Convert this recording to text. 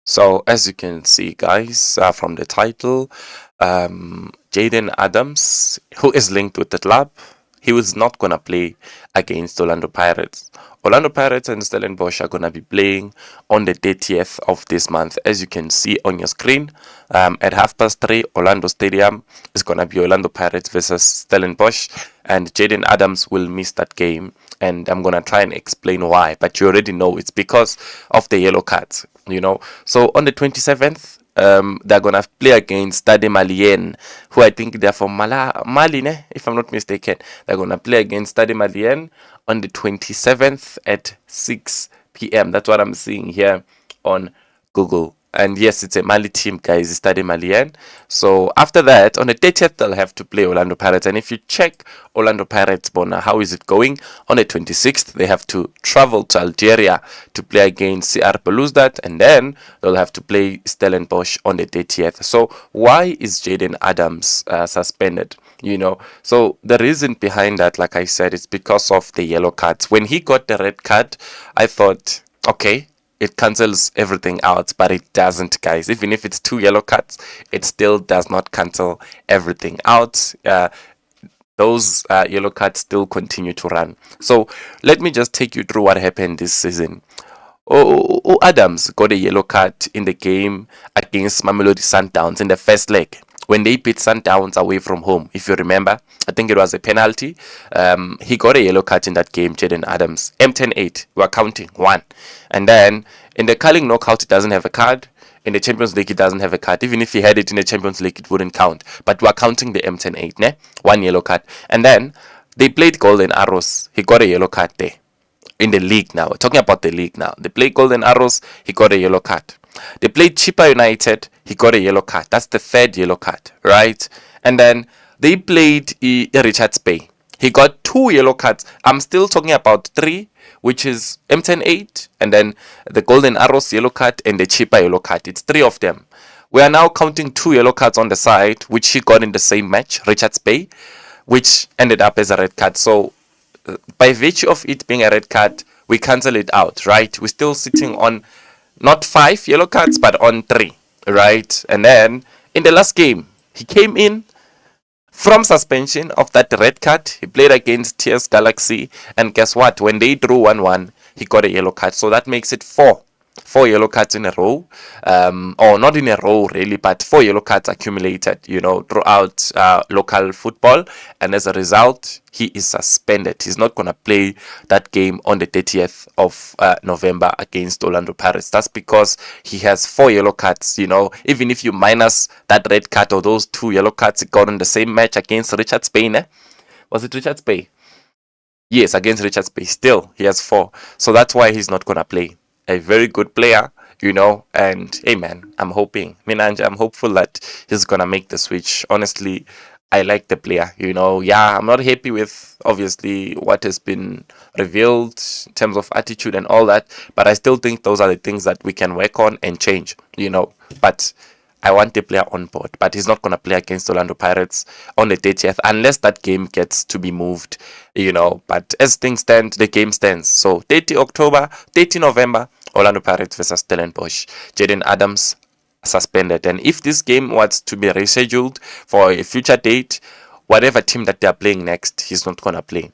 So as you can see, guys, from the title, Jayden Adams, who is linked with the club, he was not gonna play against Orlando Pirates. Orlando Pirates and Stellenbosch are gonna be playing on the 30th of this month, as you can see on your screen. At 3:30, Orlando Stadium is gonna be Orlando Pirates versus Stellenbosch, and Jayden Adams will miss that game. And I'm gonna try and explain why, but you already know it's because of the yellow cards. So on the 27th, they're gonna play against Stade Malien, who I think they're from Mali, if I'm not mistaken. They're gonna play against Stade Malien on the 27th at 6 p.m. That's what I'm seeing here on Google. And yes, it's a Mali team, guys. It's Stade Malien. So after that, on the 30th, they'll have to play Orlando Pirates. And if you check Orlando Pirates, Bona, how is it going? On the 26th, they have to travel to Algeria to play against CR Belouizdad, and then they'll have to play Stellenbosch on the 30th. So why is Jayden Adams suspended? So the reason behind that, like I said, is because of the yellow cards. When he got the red card, I thought, okay, it cancels everything out, but it doesn't, guys. Even if it's 2 yellow cards, it still does not cancel everything out. Those yellow cards still continue to run. So let me just take you through what happened this season. Adams got a yellow card in the game against Mamelodi Sundowns in the first leg when they beat Sundowns away from home. If you remember, I think it was a penalty. He got a yellow card in that game, Jayden Adams. M10-8, we're counting 1. And then in the Carling knockout, it doesn't have a card. In the Champions League, it doesn't have a card. Even if he had it in the Champions League, it wouldn't count. But we're counting the M10-8, ne? 1 yellow card. And then they played Golden Arrows. He got a yellow card there. In the league now. We're talking about the league now. They played Golden Arrows, he got a yellow card. They played Chippa United, he got a yellow card. That's the 3rd yellow card, right? And then they played Richards Bay. He got 2 yellow cards. I'm still talking about 3, which is M10-8, and then the Golden Arrows yellow card and the Chippa yellow card. It's 3 of them. We are now counting 2 yellow cards on the side, which he got in the same match, Richards Bay, which ended up as a red card. So by virtue of it being a red card, we cancel it out, right? We're still sitting on not 5 yellow cards, but on 3, right? And then in the last game, he came in from suspension of that red card. He played against TS Galaxy, and guess what? When they drew 1-1, he got a yellow card. So that makes it 4 yellow cards in a row, or not in a row really, but 4 yellow cards accumulated, throughout local football, and as a result, he is suspended. He's not gonna play that game on the 30th of November against Orlando Pirates. That's because he has 4 yellow cards. Even if you minus that red card or those 2 yellow cards he got in the same match against Richards Bay, was it Richards Bay? Yes, against Richards Bay. Still, he has 4, so that's why he's not gonna play. A very good player, and hey man, I'm hoping, Minanja, I'm hopeful that he's gonna make the switch. Honestly, I like the player, yeah, I'm not happy with obviously what has been revealed in terms of attitude and all that, but I still think those are the things that we can work on and change, but I want the player on board, but he's not going to play against Orlando Pirates on the 30th unless that game gets to be moved, But as things stand, the game stands. So 30 October, 30 November, Orlando Pirates versus Stellenbosch. Jayden Adams suspended. And if this game was to be rescheduled for a future date, whatever team that they're playing next, he's not going to play.